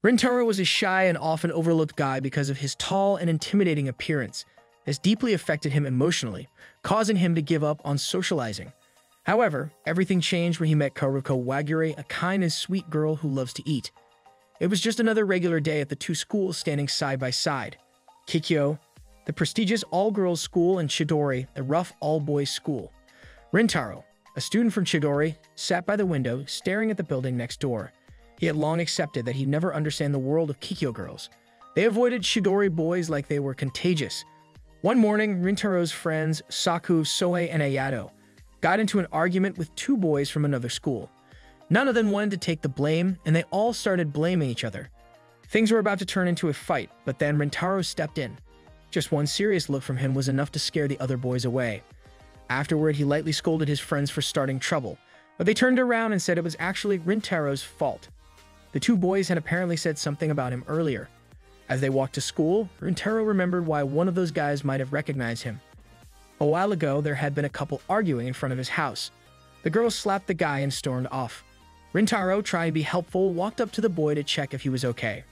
Rintaro was a shy and often overlooked guy because of his tall and intimidating appearance. This deeply affected him emotionally, causing him to give up on socializing. However, everything changed when he met Karuko Wagure, a kind and sweet girl who loves to eat. It was just another regular day at the two schools standing side by side. Kikyo, the prestigious all-girls school, and Chidori, the rough all-boys school. Rintaro, a student from Chidori, sat by the window, staring at the building next door. He had long accepted that he'd never understand the world of Kikyo girls. They avoided Chidori boys like they were contagious. One morning, Rintaro's friends, Saku, Sohei, and Ayato, got into an argument with two boys from another school. None of them wanted to take the blame, and they all started blaming each other. Things were about to turn into a fight, but then Rintaro stepped in. Just one serious look from him was enough to scare the other boys away. Afterward, he lightly scolded his friends for starting trouble, but they turned around and said it was actually Rintaro's fault. The two boys had apparently said something about him earlier. As they walked to school, Rintaro remembered why one of those guys might have recognized him. A while ago, there had been a couple arguing in front of his house. The girl slapped the guy and stormed off. Rintaro, trying to be helpful, walked up to the boy to check if he was okay.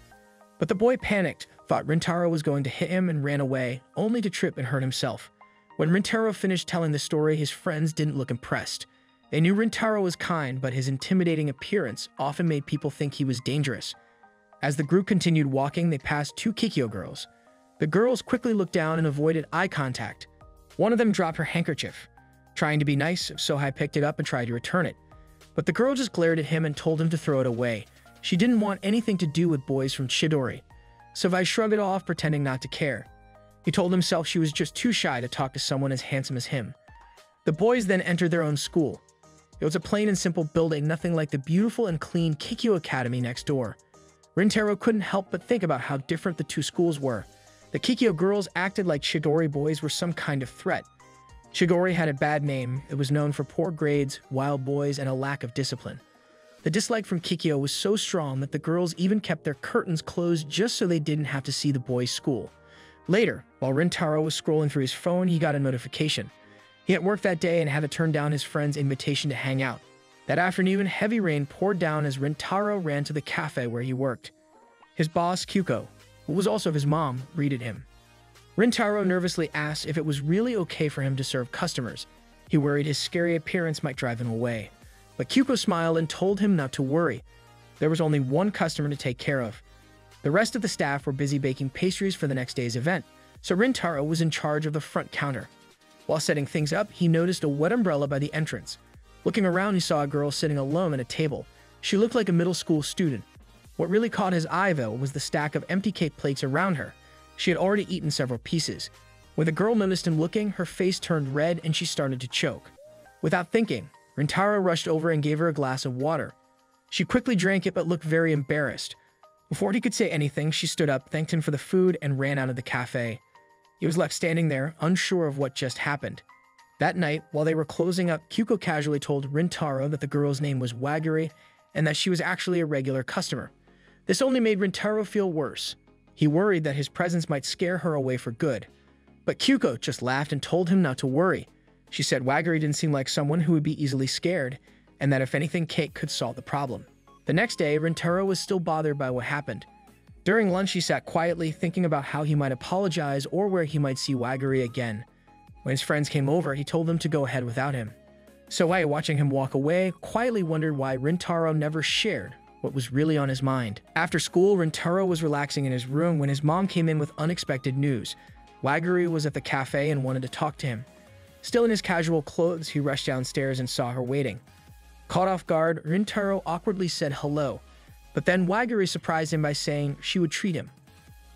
But the boy panicked, thought Rintaro was going to hit him, and ran away, only to trip and hurt himself. When Rintaro finished telling the story, his friends didn't look impressed. They knew Rintaro was kind, but his intimidating appearance often made people think he was dangerous. As the group continued walking, they passed two Kikyo girls. The girls quickly looked down and avoided eye contact. One of them dropped her handkerchief. Trying to be nice, Sohei picked it up and tried to return it. But the girl just glared at him and told him to throw it away. She didn't want anything to do with boys from Chidori. Sohei shrugged it off, pretending not to care. He told himself she was just too shy to talk to someone as handsome as him. The boys then entered their own school. It was a plain and simple building, nothing like the beautiful and clean Kikyo Academy next door. Rintaro couldn't help but think about how different the two schools were. The Kikyo girls acted like Chidori boys were some kind of threat. Chidori had a bad name. It was known for poor grades, wild boys, and a lack of discipline. The dislike from Kikyo was so strong that the girls even kept their curtains closed just so they didn't have to see the boys' school. Later, while Rintaro was scrolling through his phone, he got a notification. He had work that day and had to turn down his friend's invitation to hang out. That afternoon, heavy rain poured down as Rintaro ran to the cafe where he worked. His boss, Kyuko, who was also his mom, greeted him. Rintaro nervously asked if it was really okay for him to serve customers. He worried his scary appearance might drive him away. But Kyuko smiled and told him not to worry. There was only one customer to take care of. The rest of the staff were busy baking pastries for the next day's event, so Rintaro was in charge of the front counter. While setting things up, he noticed a wet umbrella by the entrance. Looking around, he saw a girl sitting alone at a table. She looked like a middle school student. What really caught his eye, though, was the stack of empty cake plates around her. She had already eaten several pieces. When the girl noticed him looking, her face turned red and she started to choke. Without thinking, Rintaro rushed over and gave her a glass of water. She quickly drank it but looked very embarrassed. Before he could say anything, she stood up, thanked him for the food, and ran out of the cafe. He was left standing there, unsure of what just happened. That night, while they were closing up, Kyuko casually told Rintaro that the girl's name was Wagure and that she was actually a regular customer. This only made Rintaro feel worse. He worried that his presence might scare her away for good. But Kyuko just laughed and told him not to worry. She said Wagure didn't seem like someone who would be easily scared, and that if anything, cake could solve the problem. The next day, Rintaro was still bothered by what happened. During lunch, he sat quietly, thinking about how he might apologize or where he might see Wagure again. When his friends came over, he told them to go ahead without him. Sohei, watching him walk away, quietly wondered why Rintaro never shared what was really on his mind. After school, Rintaro was relaxing in his room when his mom came in with unexpected news. Wagure was at the cafe and wanted to talk to him. Still in his casual clothes, he rushed downstairs and saw her waiting. Caught off guard, Rintaro awkwardly said hello, but then Wagure surprised him by saying she would treat him.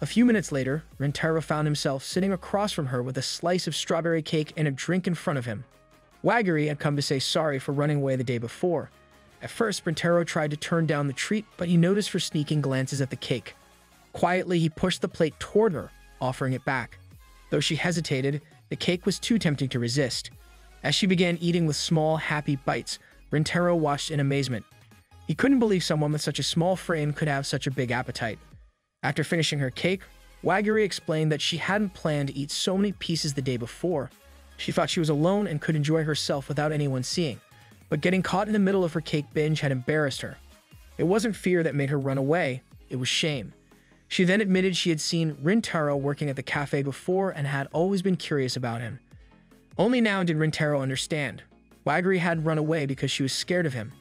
A few minutes later, Rintaro found himself sitting across from her with a slice of strawberry cake and a drink in front of him. Wagure had come to say sorry for running away the day before. At first, Rintaro tried to turn down the treat, but he noticed her sneaking glances at the cake. Quietly, he pushed the plate toward her, offering it back. Though she hesitated, the cake was too tempting to resist. As she began eating with small, happy bites, Rintaro watched in amazement. He couldn't believe someone with such a small frame could have such a big appetite. After finishing her cake, Wagure explained that she hadn't planned to eat so many pieces the day before. She thought she was alone and could enjoy herself without anyone seeing, but getting caught in the middle of her cake binge had embarrassed her. It wasn't fear that made her run away, it was shame. She then admitted she had seen Rintaro working at the cafe before and had always been curious about him. Only now did Rintaro understand. Wagiri had run away because she was scared of him.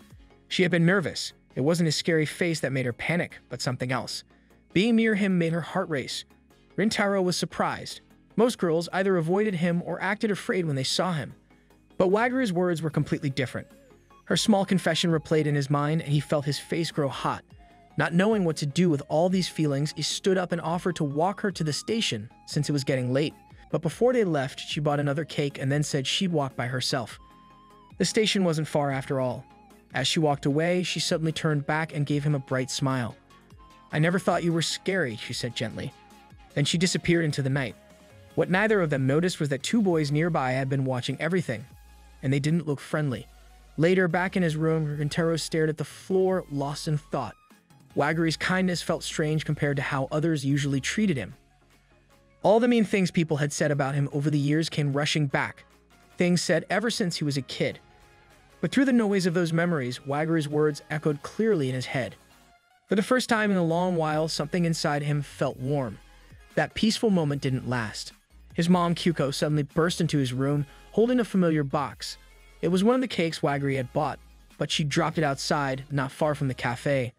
She had been nervous. It wasn't his scary face that made her panic, but something else. Being near him made her heart race. Rintaro was surprised. Most girls either avoided him or acted afraid when they saw him. But Wagiri's words were completely different. Her small confession replayed in his mind, and he felt his face grow hot. Not knowing what to do with all these feelings, he stood up and offered to walk her to the station since it was getting late. But before they left, she bought another cake and then said she'd walk by herself. The station wasn't far after all. As she walked away, she suddenly turned back and gave him a bright smile. "I never thought you were scary," she said gently. Then she disappeared into the night. What neither of them noticed was that two boys nearby had been watching everything, and they didn't look friendly. Later, back in his room, Rintaro stared at the floor, lost in thought. Wagiri's kindness felt strange compared to how others usually treated him. All the mean things people had said about him over the years came rushing back, things said ever since he was a kid. But through the noise of those memories, Wagiri's words echoed clearly in his head. For the first time in a long while, something inside him felt warm. That peaceful moment didn't last. His mom, Kyuko, suddenly burst into his room, holding a familiar box. It was one of the cakes Wagiri had bought, but she dropped it outside, not far from the cafe.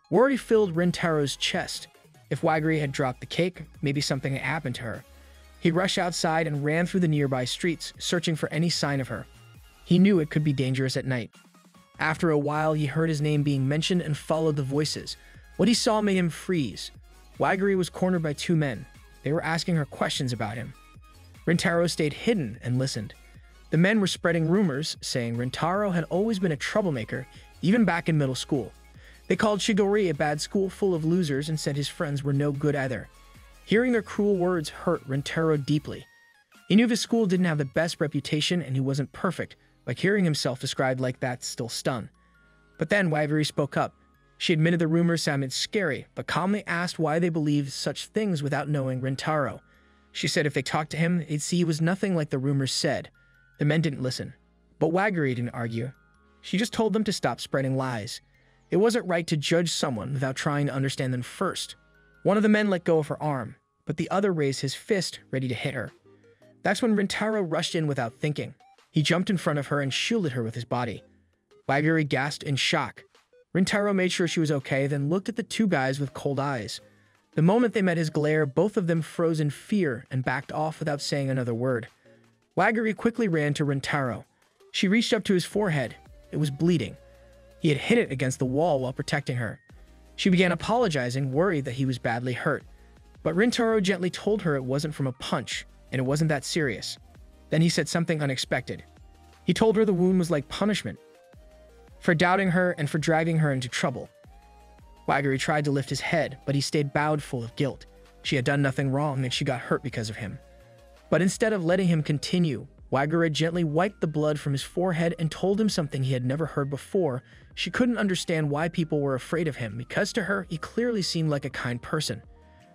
Worry filled Rintaro's chest. If Wagiri had dropped the cake, maybe something had happened to her. He rushed outside and ran through the nearby streets, searching for any sign of her. He knew it could be dangerous at night. After a while, he heard his name being mentioned and followed the voices. What he saw made him freeze. Wagiri was cornered by two men. They were asking her questions about him. Rintaro stayed hidden and listened. The men were spreading rumors, saying Rintaro had always been a troublemaker, even back in middle school. They called Shigori a bad school full of losers and said his friends were no good either. Hearing their cruel words hurt Rintaro deeply. He knew his school didn't have the best reputation and he wasn't perfect, but hearing himself described like that still stung. But then Wagiri spoke up. She admitted the rumors sounded scary, but calmly asked why they believed such things without knowing Rintaro. She said if they talked to him, they'd see he was nothing like the rumors said. The men didn't listen. But Wagiri didn't argue. She just told them to stop spreading lies. It wasn't right to judge someone without trying to understand them first. One of the men let go of her arm, but the other raised his fist, ready to hit her. That's when Rintaro rushed in without thinking. He jumped in front of her and shielded her with his body. Wagiri gasped in shock. Rintaro made sure she was okay, then looked at the two guys with cold eyes. The moment they met his glare, both of them froze in fear and backed off without saying another word. Wagiri quickly ran to Rintaro. She reached up to his forehead. It was bleeding. He had hit it against the wall while protecting her. She began apologizing, worried that he was badly hurt. But Rintaro gently told her it wasn't from a punch, and it wasn't that serious. Then he said something unexpected. He told her the wound was like punishment for doubting her and for dragging her into trouble. Wagiri tried to lift his head, but he stayed bowed full of guilt. She had done nothing wrong and she got hurt because of him. But instead of letting him continue, Wagiri gently wiped the blood from his forehead and told him something he had never heard before. She couldn't understand why people were afraid of him, because to her, he clearly seemed like a kind person.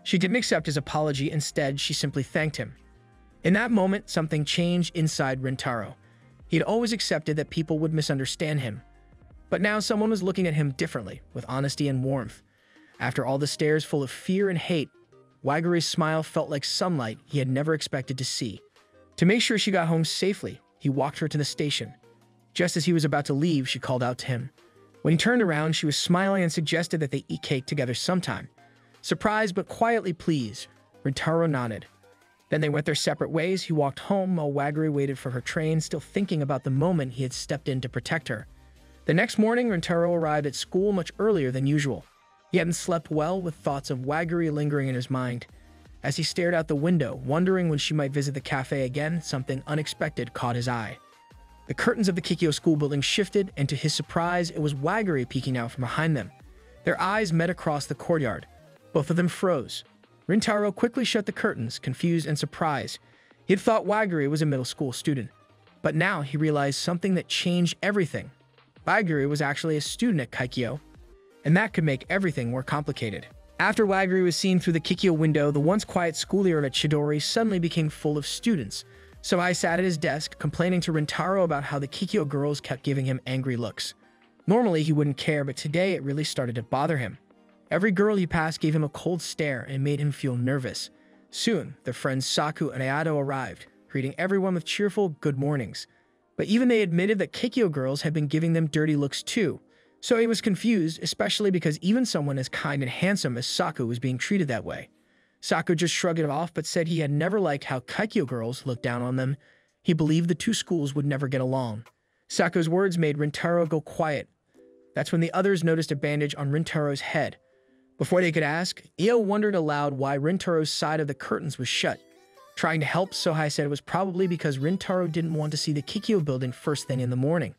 She didn't accept his apology. Instead, she simply thanked him. In that moment, something changed inside Rintaro. He had always accepted that people would misunderstand him. But now someone was looking at him differently, with honesty and warmth. After all the stares full of fear and hate, Wagiri's smile felt like sunlight he had never expected to see. To make sure she got home safely, he walked her to the station. Just as he was about to leave, she called out to him. When he turned around, she was smiling and suggested that they eat cake together sometime. Surprised but quietly pleased, Rintaro nodded. Then they went their separate ways. He walked home while Wagiri waited for her train, still thinking about the moment he had stepped in to protect her. The next morning, Rintaro arrived at school much earlier than usual. He hadn't slept well, with thoughts of Wagiri lingering in his mind. As he stared out the window, wondering when she might visit the cafe again, something unexpected caught his eye. The curtains of the Kikyo school building shifted, and to his surprise, it was Wagiri peeking out from behind them. Their eyes met across the courtyard. Both of them froze. Rintaro quickly shut the curtains, confused and surprised. He had thought Wagiri was a middle school student. But now he realized something that changed everything. Wagiri was actually a student at Kikyo, and that could make everything more complicated. After Wagiri was seen through the Kikyo window, the once quiet schoolyard at Chidori suddenly became full of students. So I sat at his desk, complaining to Rintaro about how the Kikyo girls kept giving him angry looks. Normally he wouldn't care, but today it really started to bother him. Every girl he passed gave him a cold stare and made him feel nervous. Soon, their friends Saku and Ayato arrived, greeting everyone with cheerful good mornings. But even they admitted that Kikyo girls had been giving them dirty looks too. So he was confused, especially because even someone as kind and handsome as Saku was being treated that way. Saku just shrugged it off but said he had never liked how Kikyo girls looked down on them. He believed the two schools would never get along. Saku's words made Rintaro go quiet. That's when the others noticed a bandage on Rintaro's head. Before they could ask, Io wondered aloud why Rintaro's side of the curtains was shut. Trying to help, Sohei said it was probably because Rintaro didn't want to see the Kikyo building first thing in the morning.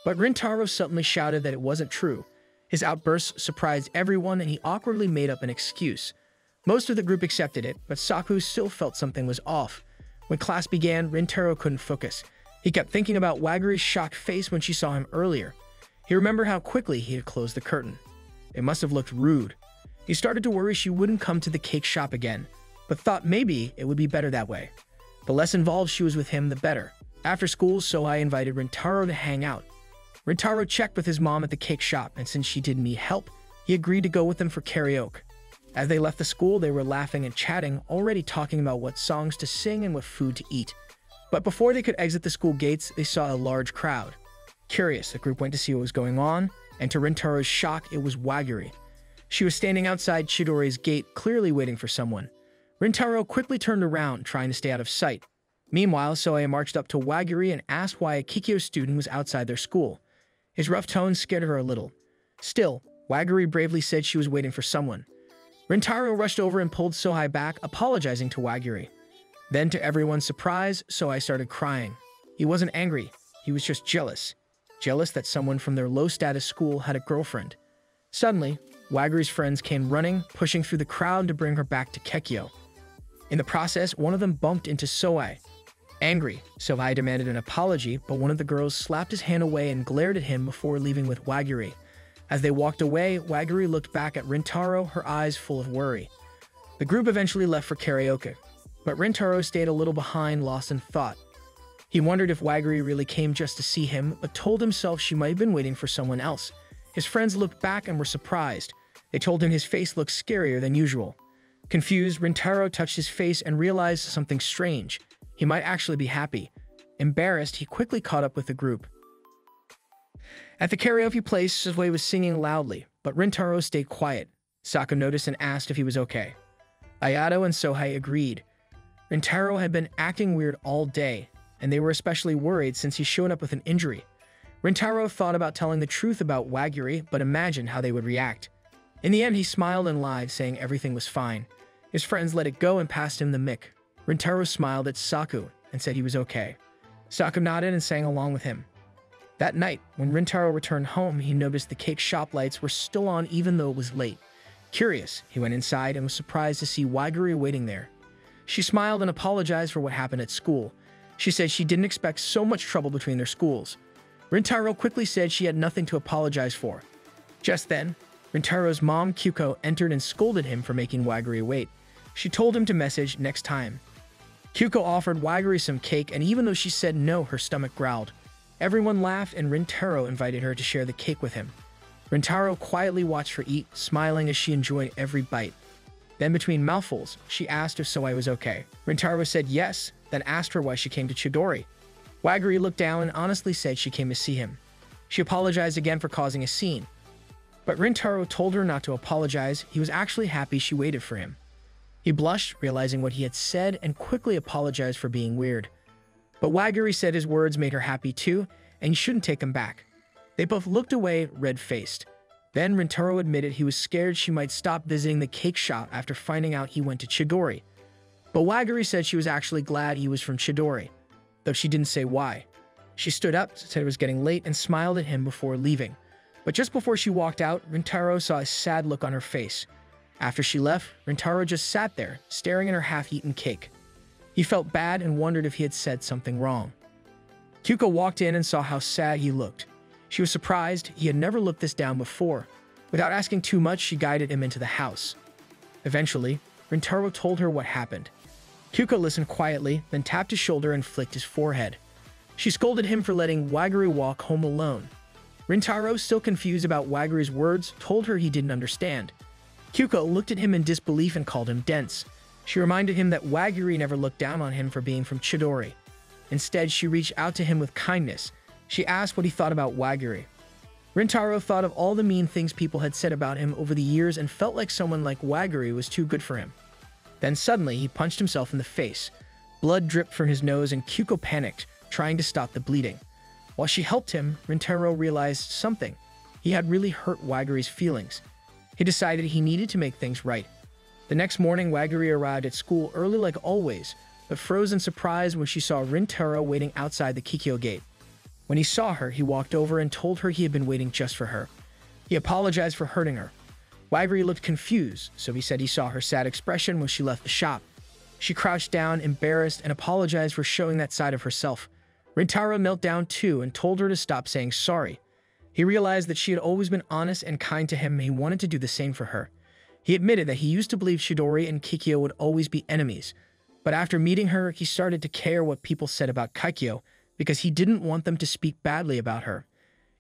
But Rintaro suddenly shouted that it wasn't true. His outburst surprised everyone and he awkwardly made up an excuse. Most of the group accepted it, but Saku still felt something was off. When class began, Rintaro couldn't focus. He kept thinking about Waguri's shocked face when she saw him earlier. He remembered how quickly he had closed the curtain. It must have looked rude. He started to worry she wouldn't come to the cake shop again, but thought maybe it would be better that way. The less involved she was with him, the better. After school, Sohei invited Rintaro to hang out. Rintaro checked with his mom at the cake shop, and since she didn't need help, he agreed to go with them for karaoke. As they left the school, they were laughing and chatting, already talking about what songs to sing and what food to eat. But before they could exit the school gates, they saw a large crowd. Curious, the group went to see what was going on, and to Rintaro's shock, it was Waguri. She was standing outside Chidori's gate, clearly waiting for someone. Rintaro quickly turned around, trying to stay out of sight. Meanwhile, Sohei marched up to Waguri and asked why a Kikyo student was outside their school. His rough tone scared her a little. Still, Waguri bravely said she was waiting for someone. Rintaro rushed over and pulled Sohei back, apologizing to Waguri. Then, to everyone's surprise, Sohei started crying. He wasn't angry, he was just jealous. Jealous that someone from their low-status school had a girlfriend. Suddenly, Waguri's friends came running, pushing through the crowd to bring her back to Kekyo. In the process, one of them bumped into Sohei. Angry, Sohei demanded an apology, but one of the girls slapped his hand away and glared at him before leaving with Waguri. As they walked away, Waguri looked back at Rintaro, her eyes full of worry. The group eventually left for karaoke, but Rintaro stayed a little behind, lost in thought. He wondered if Waguri really came just to see him, but told himself she might have been waiting for someone else. His friends looked back and were surprised. They told him his face looked scarier than usual. Confused, Rintaro touched his face and realized something strange. He might actually be happy. Embarrassed, he quickly caught up with the group. At the karaoke place, Sohei was singing loudly, but Rintaro stayed quiet. Saku noticed and asked if he was okay. Ayato and Sohei agreed. Rintaro had been acting weird all day, and they were especially worried since he showed up with an injury. Rintaro thought about telling the truth about Waguri, but imagined how they would react. In the end, he smiled and lied, saying everything was fine. His friends let it go and passed him the mic. Rintaro smiled at Saku and said he was okay. Saku nodded and sang along with him. That night, when Rintaro returned home, he noticed the cake shop lights were still on even though it was late. Curious, he went inside and was surprised to see Waguri waiting there. She smiled and apologized for what happened at school. She said she didn't expect so much trouble between their schools. Rintaro quickly said she had nothing to apologize for. Just then, Rintaro's mom, Kyuko, entered and scolded him for making Waguri wait. She told him to message next time. Kyuko offered Waguri some cake, and even though she said no, her stomach growled. Everyone laughed, and Rintaro invited her to share the cake with him. Rintaro quietly watched her eat, smiling as she enjoyed every bite. Then, between mouthfuls, she asked if Sohei was okay. Rintaro said yes, then asked her why she came to Chidori. Waguri looked down and honestly said she came to see him. She apologized again for causing a scene. But Rintaro told her not to apologize. He was actually happy she waited for him. He blushed, realizing what he had said, and quickly apologized for being weird. But Waguri said his words made her happy too, and he shouldn't take them back. They both looked away, red-faced. Then Rintaro admitted he was scared she might stop visiting the cake shop after finding out he went to Chidori. But Waguri said she was actually glad he was from Chidori, though she didn't say why. She stood up, said it was getting late, and smiled at him before leaving. But just before she walked out, Rintaro saw a sad look on her face. After she left, Rintaro just sat there, staring at her half-eaten cake. He felt bad and wondered if he had said something wrong. Kyuko walked in and saw how sad he looked. She was surprised. He had never looked this down before. Without asking too much, she guided him into the house. Eventually, Rintaro told her what happened. Kyuko listened quietly, then tapped his shoulder and flicked his forehead. She scolded him for letting Waguri walk home alone. Rintaro, still confused about Waguri's words, told her he didn't understand. Kyuko looked at him in disbelief and called him dense. She reminded him that Wagiri never looked down on him for being from Chidori. Instead, she reached out to him with kindness. She asked what he thought about Wagiri. Rintaro thought of all the mean things people had said about him over the years and felt like someone like Wagiri was too good for him. Then suddenly, he punched himself in the face. Blood dripped from his nose and Kyuko panicked, trying to stop the bleeding. While she helped him, Rintaro realized something. He had really hurt Wagiri's feelings. He decided he needed to make things right. The next morning, Wagiri arrived at school early like always, but froze in surprise when she saw Rintaro waiting outside the Kikyo gate. When he saw her, he walked over and told her he had been waiting just for her. He apologized for hurting her. Wagiri looked confused, so he said he saw her sad expression when she left the shop. She crouched down, embarrassed, and apologized for showing that side of herself. Rintaro knelt down too and told her to stop saying sorry. He realized that she had always been honest and kind to him and he wanted to do the same for her. He admitted that he used to believe Chidori and Kikyo would always be enemies, but after meeting her, he started to care what people said about Kikyo because he didn't want them to speak badly about her.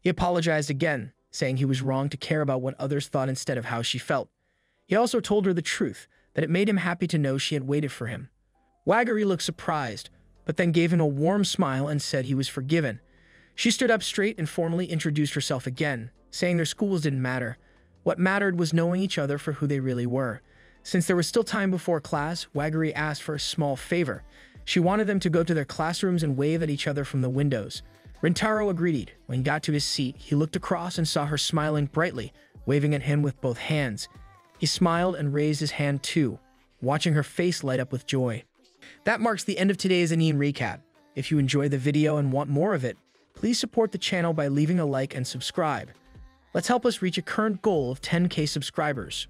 He apologized again, saying he was wrong to care about what others thought instead of how she felt. He also told her the truth, that it made him happy to know she had waited for him. Wagiri looked surprised, but then gave him a warm smile and said he was forgiven. She stood up straight and formally introduced herself again, saying their schools didn't matter. What mattered was knowing each other for who they really were. Since there was still time before class, Wagiri asked for a small favor. She wanted them to go to their classrooms and wave at each other from the windows. Rintaro agreed. When he got to his seat, he looked across and saw her smiling brightly, waving at him with both hands. He smiled and raised his hand too, watching her face light up with joy. That marks the end of today's anime recap. If you enjoyed the video and want more of it, please support the channel by leaving a like and subscribe. Let's help us reach a current goal of 10K subscribers.